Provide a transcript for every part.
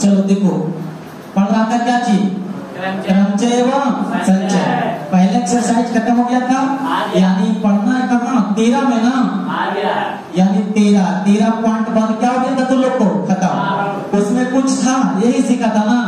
चलो देखो, पढ़ रहा था क्या चीज? क्रमचय एवं संचय। पहले एक्सरसाइज खत्म हो गया था, यानी पढ़ना है कहाँ? 13 में ना, यानी 13 पॉइंट बंद क्या हो गया था तुम लोग को? खत्म। उसमें कुछ था, यही सीखा था ना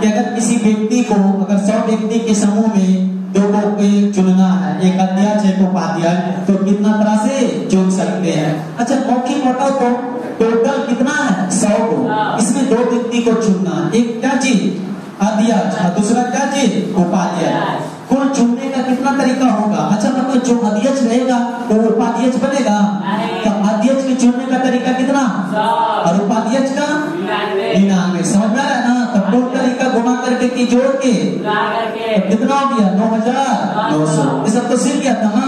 कि अगर किसी व्यक्ति को, अगर 100 व्यक्ति के समूह में 2 को चुनना है, एक अध्यक्ष एक उपाध्यक्ष, तो कितना तरह से चुन सकते हैं? अच्छा मौखिक बताओ तो टोटल कितना है? 100 को। इसमें 2 व्यक्ति को चुनना, एक क्या चीज? अध्यक्ष, और दूसरा क्या चीज? उपाध्यक्ष। कुल चुनने का कितना तरीका होगा? अच्छा मतलब जो अध्यक्ष रहेगा वो उपाध्यक्ष बनेगा, तो अध्यक्ष के चुनने का तरीका कितना? और उपाध्यक्ष का 99। समझ में आ रहा है ना? तो टोटल तरीका गुणा करके की जोड़ के तो कितना हो गया? 9900। ये सब तो सीख गया था ना।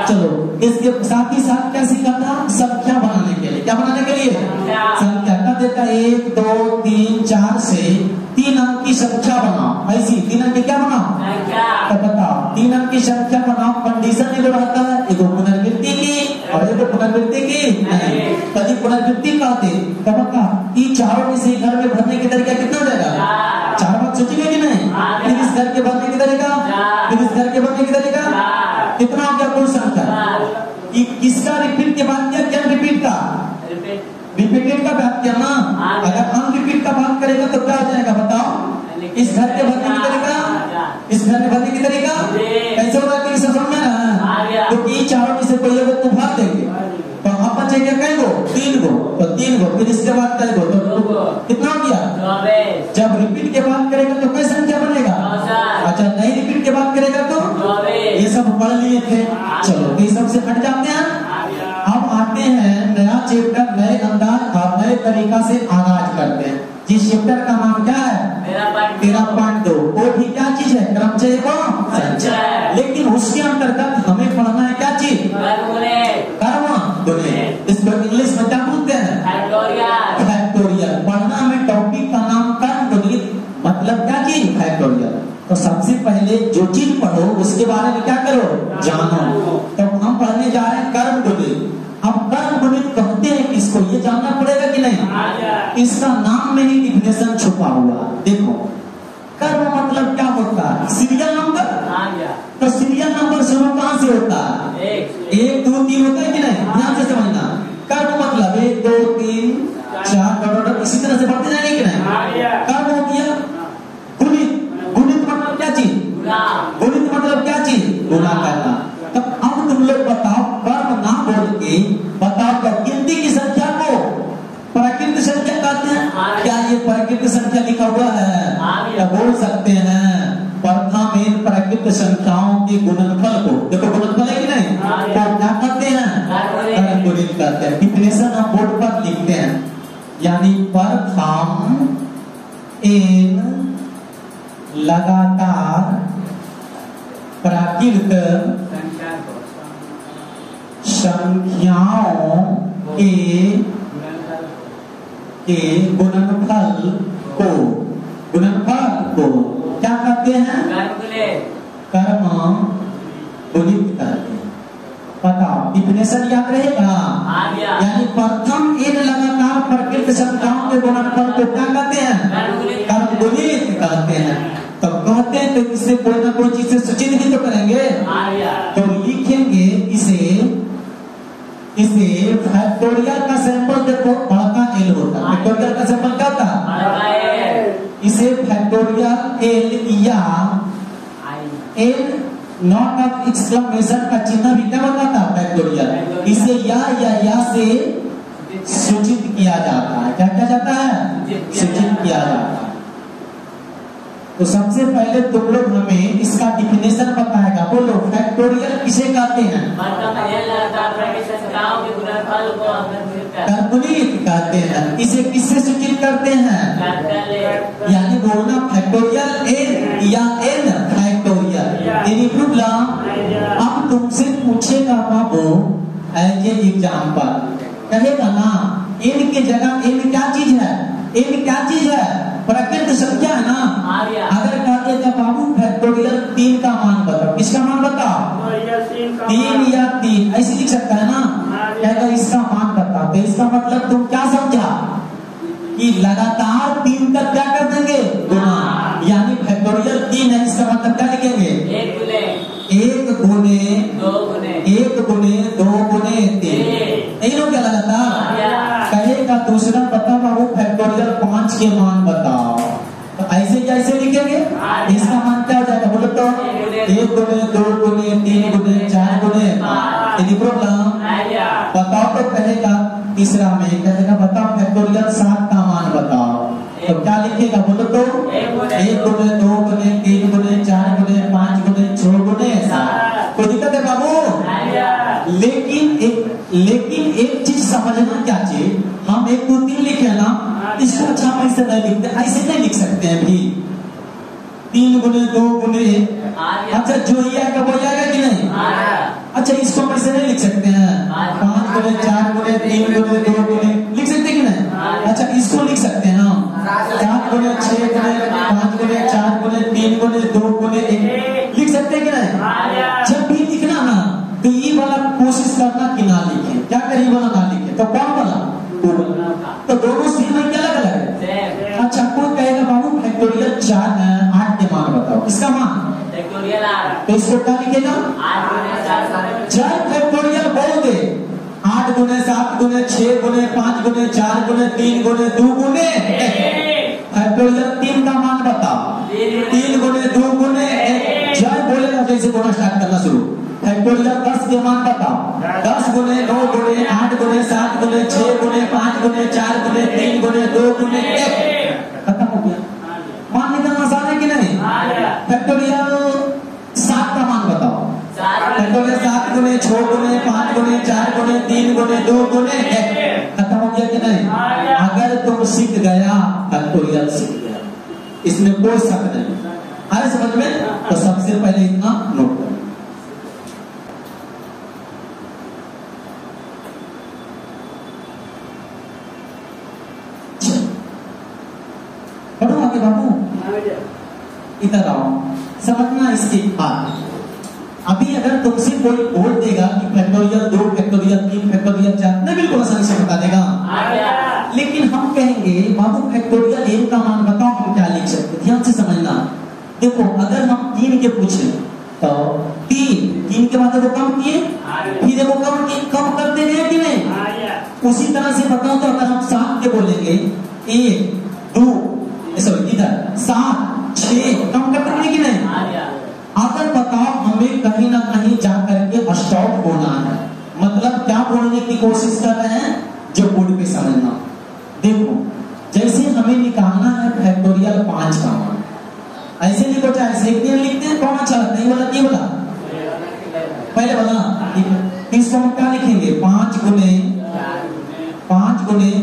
चलो इसके साथ ही साथ क्या सीखा था? संख्या बनाने के लिए। क्या बनाने के लिए? संख्या का देता 1 2 3 4 से 3 अंक की संख्या बनाओ। ऐसी 3 अंक की क्या बनाओ? तो बताओ 3 अंक की संख्या बनाओ। कंडीशन एगो रहता है, एगो पुनरावृत्ति की और एगो पुनरावृत्ति की नहीं। कभी पुनरावृत्ति कहते तो बता ये चारों में से घर में भरने की तरीका कितना हो जाएगा? 4 बात सोचेंगे कि नहीं? फिर इस घर के भरने की तरीका, फिर इस घर के भरने की तरीका कितना हो गया? कुल संख्या किसका रिपीट के बाद किया? क्या रिपीट का? रिपीटेड का बात किया ना। अगर हम रिपीट का बात करेगा तो क्या हो जाएगा बताओ? इस घर के भरने की तरीका, इस घर के भरने की तरीका कैसे होगा? कि समझ में ना, क्योंकि चारों में से कोई अगर तुम भर देंगे तो वहां बचेगा कई गो? 3 गो। तो 3 गो, फिर इसके बाद कई गो? तो कितना हो गया? जब रिपीट के बाद करेगा तो कैसे संख्या बनेगा? अच्छा नहीं रिपीट के बाद करेगा तो ये सब पढ़ लिए थे। चलो ये सबसे हट जाते हैं। अब आते हैं नया चैप्टर, नए अंदाज और नए तरीका से आगाज करते हैं। जिस चैप्टर का नाम क्या है? 13.2। वो भी क्या चीज है? क्रमचय एवं संचय। लेकिन उसके अंतर्गत हमें पढ़ना है क्या चीज? कर्म गुणित। इसको इंग्लिश में क्या बोलते हैं? फैक्टोरियल। पढ़ना हमें टॉपिक का नाम कर्म गुणित, मतलब क्या चीज? फैक्टोरियल। तो सबसे पहले जो चीज पढ़ो उसके बारे में क्या करो? जानो। तो हम पढ़ने जा रहे हैं कर्म गुणित। अब कर्म गुणित कहते हैं किसको? ये जानना पड़ेगा कि नहीं? इसका नाम में ही डिफिनेशन छुपा हुआ। देखो कर्म मतलब क्या होता है? Serial number. तो सीरियल नंबर शुरू कहां से होता है? 1 2 3 होता है कि नहीं? ध्यान से समझना। कर्म मतलब 1 2 3 4 इसी तरह से बढ़ते जाएंगे कि नहीं? कर्म हो गया। गुणित, गुणित मतलब क्या चीज? गुणित मतलब क्या चीज? गुणा करना। तब अब तुम लोग बताओ, कर्म ना बोल के बताओ तो गिनती की संख्या को प्राकृत संख्या कहते हैं। क्या ये प्राकृत संख्या लिखा हुआ है? क्या बोल सकते हैं? प्रथम इन प्राकृत संख्याओं के गुणनफल को, देखो गुणनफल है कि नहीं, तो क्या करते हैं? कर्म गुणित करते हैं। डिफिनेशन हम बोर्ड पर लिखते हैं, यानी प्रथम इन लगातार प्राकृत संख्याओं के गुणनफल को क्या कहते हैं? कर्म गुणित करते हैं। बताओ डिफिनेशन याद रहेगा? यानी प्रथम इन लगातार प्राकृत संख्याओं के गुणनफल को क्या कहते हैं? कर्म गुणित कहते हैं। तो कहते हैं तो इससे कोई ना कोई चीज से सूचित भी तो करेंगे। तो लिखेंगे इसे फैक्टोरियल का सैंपल। देखो बड़ा एल होता है, फैक्टोरियल का सैंपल क्या होता है? इसे फैक्टोरियल एल या एल नॉट ऑफ एक्सक्लेमेशन का चिन्ह भी क्या बताता है? फैक्टोरियल। इसे या से सूचित किया जाता है। क्या किया जाता है? सूचित किया जाता है। तो सबसे पहले तुम लोग हमें इसका डिफिनेशन बताएगा। बोलो फैक्टोरियल किसे कहते हैं? कर्म गुणित कहते हैं। इसे किससे सूचित करते हैं? यानी बोलना फैक्टोरियल एन या एन फैक्टोरियल। Any problem? अब तुमसे पूछेगा बाबू एज ए एग्जाम्पल, कहेगा ना एन के जगह एन क्या चीज है? एन क्या चीज है? प्राकृत संख्या है ना। अगर कहते थे बाबू फैक्टोरियल 3 का मान बताओ, किसका मान बताओ? 3 या 3 ऐसे लिख सकता है ना। कहता इसका मान बताओ, तो इसका मतलब तुम क्या समझा? कि लगातार 3 तक क्या कर देंगे, गुना, यानी फैक्टोरियल 3 है, इसका मतलब क्या लिखेंगे, 1 गुने 1 गुने 2 गुने 3, यही लोग क्या लगातार कहेगा। दूसरा बताओ बाबू फैक्टोरियल 5 के मान बताओ, तो ऐसे कैसे लिखेंगे, इसका मान क्या हो जाएगा बोलो तो, 1 गुने 2 गुने 3 गुने 4 गुने 5, यदि प्रॉब्लम बताओ तो कहेगा। तीसरा में कहेगा बताओ फैक्टोरियल 7 का मान बताओ, तो क्या लिखेगा बोलो तो, 1 गुने 2 गुने 3 गुने 4 गुने 5 गुने 6 गुने 7। कोई दिक्कत है बाबू? लेकिन एक चीज समझना, क्या चीज, हम 1 2 3 लिखे ना, इसको अच्छा हम ऐसे नहीं लिखते, ऐसे नहीं लिख सकते हैं भी, 3 गुने 2 गुने, अच्छा जो ये आएगा वो आएगा कि नहीं, अच्छा इसको हम ऐसे नहीं लिख सकते हैं, 5 गुने 4 गुने 3 गुने 2 गुने लिख सकते कि नहीं, अच्छा इसको लिख सकते हैं हम 4 गुने 6 गुने 5 गुने 4 गुने 3 गुने 2 गुने 1 लिख सकते हैं कि नहीं। जब भी लिखना ना तो ये वाला कोशिश करना कि ना लिखे, क्या करें वाला ना लिखे, तो कौन वाला, तो दोनों सीन में क्या अलग अलग है। अच्छा कोई कहेगा बाबू फैक्टोरियल 8 के मान बताओ, इसका मान फैक्टोरियल 8, तो इसको क्या लिखेगा, 8 गुने 4, चाहे फैक्टोरियल बोल दे 8 गुने 7 गुने 6 गुने 5 गुने 4 गुने 3 गुने 2 गुने, फैक्टोरियल 3 का मान बताओ, 3 गुने 2 गुने 1, जय बोलेगा जैसे बोलना स्टार्ट करना शुरू, फैक्टोरियल 10 के मान बताओ, 10 गुने 9 गुने 8 गुने 7 गुने 6 गुने 5 गुने 4 गुने 3 गुने 2 गुने 1, खत्म हो गया। मान निकालना आसान है कि नहीं। फैक्टोरियल 7 का मान बताओ, फैक्टोरियल 7 गुने 6 गुने 5 गुने 4 गुने 3 गुने 2 गुने 1, खत्म हो गया कि नहीं। अगर तुम सीख गया फैक्टोरियल सीख गया, इसमें कोई शक नहीं, आए समझ में, तो सबसे पहले इतना नोट करो। बाबू इधर आओ, समझना इसके बाद। अभी अगर तुमसे कोई बोल देगा कि फैक्टोरियल 2 फैक्टोरियल 3 फैक्टोरियल 4, नहीं बिल्कुल आसानी से बता देगा, लेकिन हम कहेंगे बाबू फैक्टोरियल 1 का मान बताओ, हम क्या लिख सकते, ध्यान से समझना। देखो अगर हम 3 के पूछे तो 3 के बाद देखो कम किए, फिर देखो कम करते गए कि नहीं, उसी तरह से बताओ तो अगर हम 7 के बोलेंगे 1 2 इधर 7 6 कम कर देंगे कि नहीं। अगर बताओ हमें कहीं ना कहीं जाकर के स्टॉप होना है, मतलब क्या बोलने की कोशिश कर रहे हैं, जो बोर्ड पे समझना। देखो जैसे हमें निकालना है फैक्टोरियल 5 का मान, ऐसे लिखो चाहे ऐसे लिखते हैं, कौन अच्छा लगता है, ये वाला ये वाला पहले वाला, ठीक है। इसको हम क्या लिखेंगे, 5 गुने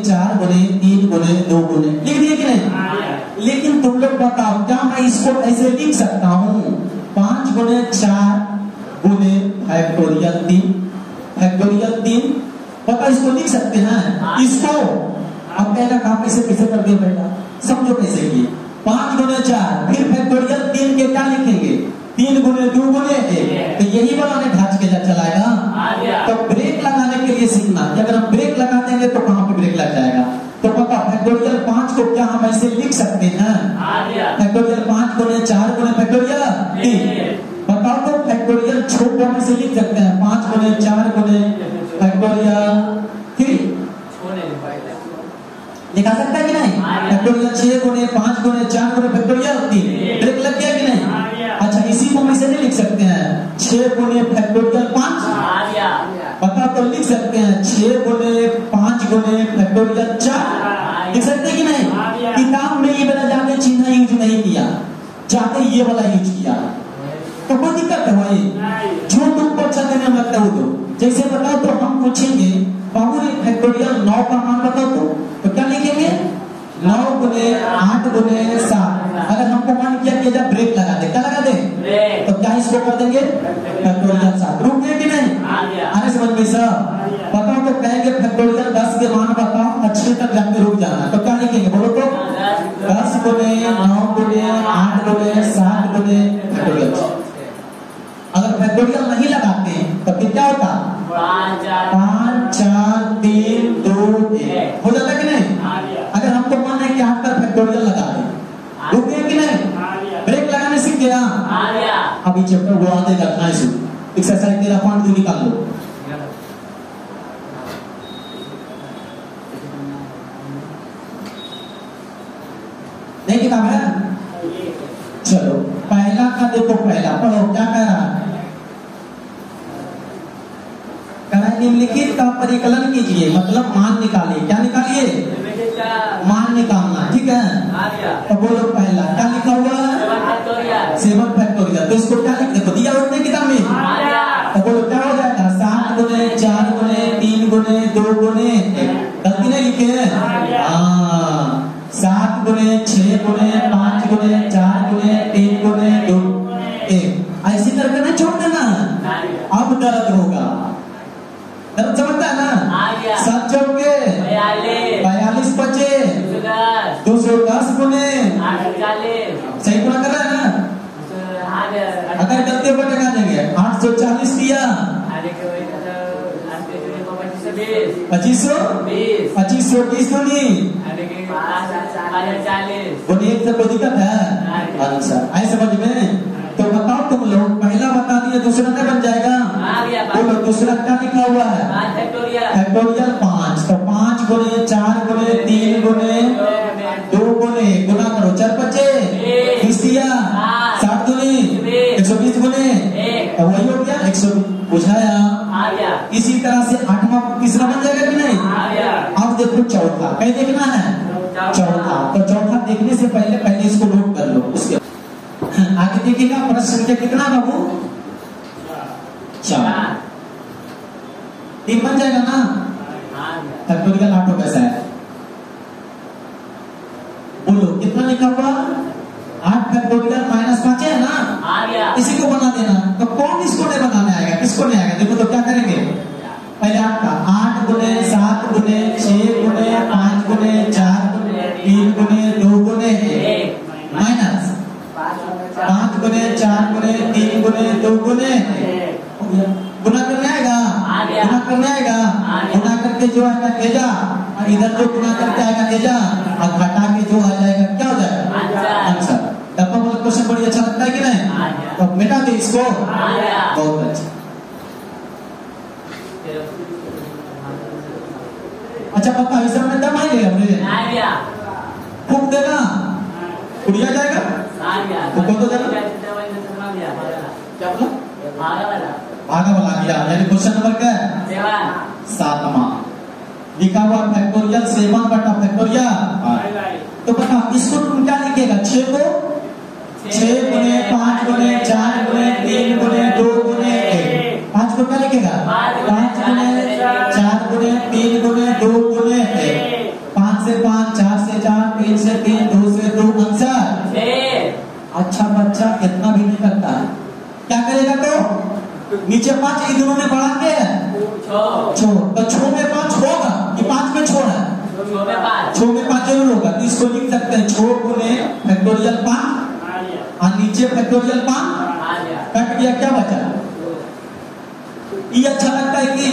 4 गुने 3 गुने 2 गुने लिख दिए कि नहीं। लेकिन तुम लोग बताओ क्या मैं इसको ऐसे लिख सकता हूँ, 5 गुने 4 गुने फैक्टोरियल 3 पता इसको लिख सकते हैं इसको। अब कहना काम कैसे कर दिया बेटा, समझो कैसे किए, 5 गुने 4 फिर फैक्टोरियल 3 के क्या लिखेंगे, 3 गुने 2 गुने 1, तो यही वाला ने ढांच के चलाएगा। तो ब्रेक लगाने के लिए सीखना कि अगर हम ब्रेक लगा देंगे तो कहाँ पे ब्रेक लग जाएगा। तो पता फैक्टोरियल 5 को क्या हम ऐसे लिख सकते हैं, फैक्टोरियल 5 गुने 4 गुने फैक्टोरियल 3, बताओ तो फैक्टोरियल छोटा में से लिख सकते हैं 5 गुने 4 गुने फैक्टोरियल 3 लिखा सकता है कि नहीं। फैक्टोरियल 6 गुने 5 गुने 4 गुने फैक्टोरियल 3, ब्रेक लग गया कि नहीं। अच्छा इसी को हम इसे नहीं लिख सकते हैं 6 गुने फैक्टोरियल 5, पता तो लिख सकते हैं 6 गुने 5 गुने फैक्टोरियल 4, लिख सकते कि नहीं। किताब में ये वाला ज्यादा चिन्ह यूज नहीं किया, ज्यादा ये वाला यूज किया, तो कोई दिक्कत है भाई, जो तुमको अच्छा देने में लगता है वो तो। जैसे बताओ तो हम पूछेंगे बाबू ने फैक्टोरियल 9 का मान बताओ तो क्या लिखेंगे, 9 गुने 8 गुने 7। अगर हमको मान किया कि जब ब्रेक लगा दे, क्या लगा दे, तो क्या इसको कर देंगे फैक्टोरियल 7, रुक गए कि नहीं। आने समझ में सब बताओ तो कहेंगे फैक्टोरियल 10 के मान बताओ, अच्छे तक जाके रुक जाना, तो क्या लिखेंगे बोलो तो 10 गुने 9 गुने 8 गुने 7 गुने फैक्टोरियल 6। अगर फैक्टोरियल नहीं लगाते तो फिर क्या होता, 5 4 3 2 1 हो जाता कि नहीं। अगर हमको एक्सरसाइज 13.2 निकाल लो। नहीं किताब है? चलो पहला का देखो, पहला पढ़ो क्या कह रहा है। निम्नलिखित का परिकलन कीजिए, मतलब मान निकालिए। क्या निकालिए? मान निकालना, ठीक है। तो बोलो पहला क्या लिखा हुआ है? 7 फैक्टोरियल। तो इसको क्या लिख, देखो दिया होते किताब में। तो बोलो क्या हो जाएगा? 7 गुने 4 गुने 3 गुने 2 गुने 1। गलती नहीं लिखे हैं? हाँ, 7 गुने 6 गुने 5 गुने 4 गुने 3 गुने 2 1। ऐसी करके नहीं छोड़ देना, अब गलत होगा। गलत समझता है ना? 7 चौके 42 बचे 210 गुने सही पूरा कर रहा है ना? अगर गलती बटेगा देंगे 840 दिया 2520 नहीं बोलिए, एक से कोई दिक्कत है? अच्छा आए समझ में। तो बताओ तुम लोग, पहला बता दिया, दूसरा नहीं बन जाएगा? बोलो दूसरा क्या लिखा हुआ है? फैक्टोरियल 5। तो 5 गुने 4 गुने 3 गुने 2 गुने गुना करो, 4 बचे 20 दिया 60 गुने 120 गुने, तो वही हो गया 120 बुझाया। इसी तरह से 8वां तीसरा बन जाएगा कि नहीं? अब देखो चौथा, कहीं देखना है? चौथा। तो चौथा देखने से पहले इसको नोट कर लो, उसके आगे देखिएगा। प्रश्न संख्या कितना बाबू? 4। 3 बन जाएगा ना? फैक्टोरियल 8 कैसा है? बोलो कितना लिखा हुआ? 8 फैक्टोरियल -5 है ना? इसी को बना देना। तो कौन इसको नहीं बनाने आएगा? किसको नहीं आएगा? देखो तो क्या करेंगे? पहले 8 का 8 गुने 7 गुने 6 गुने 5 गुने 4 गुने 3 गुने 2 गुने 1 माइनस 5 गुने 4 गुने 3 गुने 2 गुने गुना करने आएगा? गुना करने आएगा। गुना करके जो आएगा भेजा, और इधर जो गुना करके आएगा भेजा, और घटा के जो आ जाएगा क्या हो जाएगा? आंसर। डब्बा वाला क्वेश्चन बड़ी अच्छा लगता है कि नहीं? तो मिटा दे इसको। बहुत अच्छा। अच्छा पक्का इस समय दम आएगा? फूक देगा, उड़िया जाएगा? तो कौन तो जाएगा? क्या बोला? भागा वाला गया। यानी क्वेश्चन नंबर क्या है? 7वां लिखा हुआ फैक्टोरियल 7 बटा फैक्टोरियल। तो बताओ इसको तुम क्या लिखेगा? 6 को 6 गुने 5 गुने 4 गुने 3 गुने 2 गुने 1। 5 को क्या लिखेगा? 5 गुने 4 गुने 3 गुने 2 गुने 1। 5 से 5 4 से 4 3 से 3 2 से 2 आंसर। अच्छा बच्चा इतना भी नहीं करता है, क्या करेगा? तो नीचे 5 इन दोनों में बढ़ा के छोड़, तो 6 में 5 होगा कि 5 में छोड़ है? 6 में 5 जरूर होगा। तो इसको लिख सकते हैं 6 गुने फैक्टोरियल 5 और नीचे फैक्टोरियल 5 कट गया, क्या बचा? ये अच्छा लगता है कि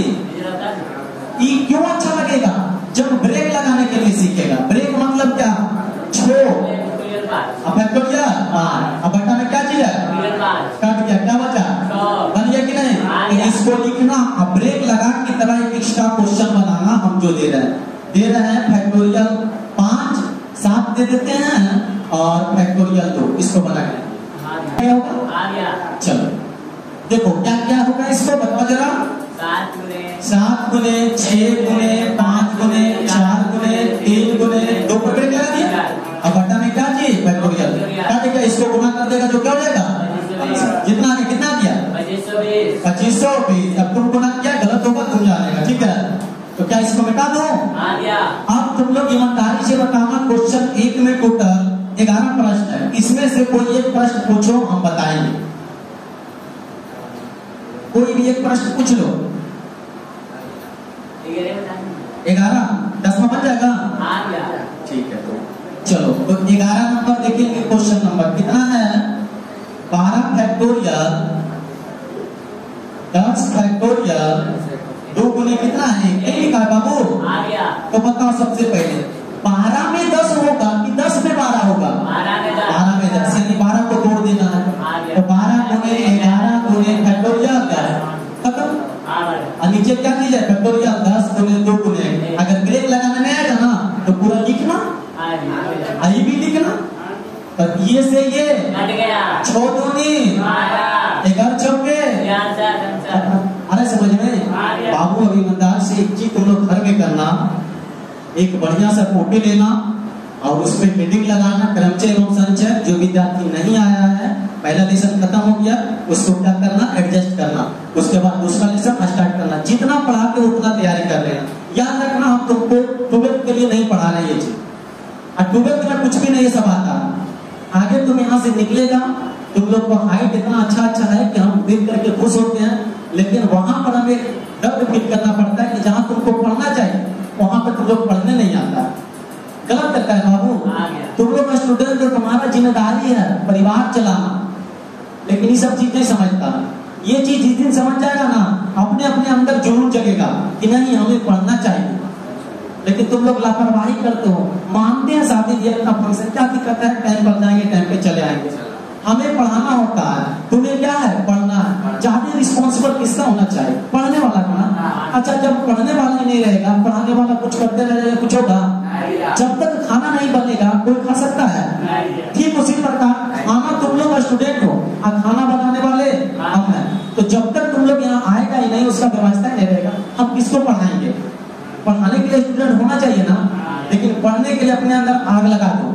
ये क्यों अच्छा लगेगा? जब ब्रेक लगाने के लिए सीखेगा। ब्रेक मतलब क्या? छोड़ फैक्टोरियल। अब बटा में क्या चीज है? कट गया, क्या बचा? बन गया कि नहीं? तो इसको लिखना, अब ब्रेक लगा की तरह एक एक्स्ट्रा क्वेश्चन बनाना। हम जो दे रहे हैं फैक्टोरियल 5 7 दे देते हैं और फैक्टोरियल 2 इसको बना के क्या होगा? चलो देखो क्या क्या होगा, इसको बताओ जरा। 7 गुने 6 गुने 5 गुने 4 गुने 3 गुने 2 पर ब्रेक लगा दिया। अब बटा में क्या चाहिए? फैक्टोरियल। क्या देगा? इसको गुना कर देगा जो क्या हो जाएगा? जितना ने कितना दिया? 2520। अब तुम गुना क्या गलत होगा तुम जानेगा, ठीक है? तो क्या इसको मिटा दो? अब तुम लोग ईमानदारी से बताना, क्वेश्चन 1 में टोटल 11 प्रश्न है, इसमें से कोई एक प्रश्न पूछो, हम बताएंगे। कोई भी एक प्रश्न पूछ लो। 11 10वां बन जाएगा? ठीक है। तो चलो तो 11 नंबर देखेंगे। क्वेश्चन नंबर कितना है? 12 फैक्टोरियल 10 फैक्टोरियल 2 गुने कितना है? एक लिखा है बाबू। तो बताओ सबसे पहले 12 में 10 होगा कि 10 में 12 होगा? 12 में 10, यानी 12 को तोड़ देना है। तो 12 गुने 11 गुने फैक्टोरियल 10 नीचे क्या कीजिए, फैक्टोरियल 10 गुने 2 गुने। अगर ब्रेक लगाना नहीं आएगा ना तो पूरा लिखना, आई भी लिखना। पर ये से ये कट गया, 6 दूनी 11 चौके। अरे समझ में बाबू, अभी ईमानदार से एक चीज तुम लोग घर में करना, एक बढ़िया सा फोटो लेना और उसमें हेडिंग लगाना, क्रमचय एवं संचय। जो विद्यार्थी नहीं आया है, पहला लेसन खत्म हो गया, उसको क्या करना, एडजस्ट करना, उसके बाद दूसरा लेसन स्टार्ट करना। जितना पढ़ा के उतना तैयारी कर लेना। याद रखना, हम तुमको 12th के लिए नहीं पढ़ा रहे ये चीज, और 12th में कुछ भी नहीं सब आता। आगे तुम यहाँ से निकलेगा, तुम लोग को हाइट इतना अच्छा है कि हम देख करके खुश होते हैं, लेकिन वहां पर हमें दर्द फील करना पड़ता है कि जहाँ तुमको पढ़ना चाहिए वहां पर तुम लोग पढ़ने नहीं आता। गलत करता है बाबू। तुम लोग स्टूडेंट हो, तुम्हारा जिम्मेदारी है परिवार चलाना, लेकिन ये सब चीज नहीं समझता। ये चीज जिस दिन समझ जाएगा ना, अपने अपने अंदर जुनून जगेगा कि नहीं हमें पढ़ना चाहिए। लेकिन तुम लोग लापरवाही करते हो, मानते हैं शादी ब्याह का फंक्शन, क्या दिक्कत है, टाइम पर जाएंगे, टाइम पे चले आएंगे। हमें पढ़ाना होता है, तुम्हें क्या है, पढ़ना है। ज्यादा रिस्पॉन्सिबल किसका होना चाहिए, पढ़ने वाला का ना। अच्छा, जब पढ़ने वाला ही नहीं रहेगा, पढ़ाने वाला कुछ करते रहेगा, कुछ होगा? जब तक खाना नहीं बनेगा कोई खा सकता है? ठीक उसी प्रकार खाना तुम लोग स्टूडेंट हो और खाना बनाने वाले हम हैं। तो जब तक तुम लोग यहाँ आएगा ही नहीं, उसका व्यवस्था नहीं रहेगा, हम किसको पढ़ाएंगे? पढ़ाने के लिए स्टूडेंट होना चाहिए ना, लेकिन पढ़ने के लिए अपने अंदर आग लगा दो।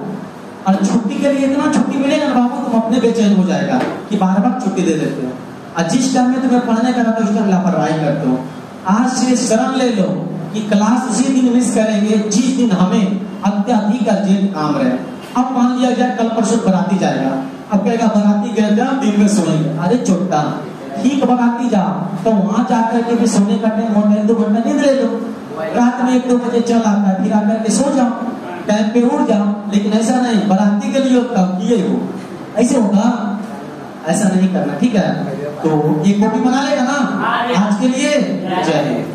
और छुट्टी के लिए इतना छुट्टी मिलेगा ना बाबू, तुम अपने बेचैन हो जाएगा कि बार बार छुट्टी दे देते हो। और जिस टाइम में तुम्हें पढ़ने का रहता है उस टाइम लापरवाही करते हो। आज से शरण ले लो कि क्लास उसी दिन मिस करेंगे जिस दिन हमें अत्यधिक अर्जेंट काम रहे। अब मान लिया जाए कल परसों बराती जाएगा, अब कहेगा बराती गए थे दिन में सोएंगे। अरे चोटा, ठीक बराती जाओ तो वहां जाकर के भी सोने का टाइम होता है, 2 घंटा नींद ले लो। रात में 1-2 बजे चल आता है, फिर आकर के सो जाओ, टाइम पे उठ जाओ। लेकिन ऐसा नहीं, बराती के लिए तब किए हो, ऐसे होगा? ऐसा नहीं करना, ठीक है? तो ये कॉपी बना लेगा ना आज के लिए। जय हिंद।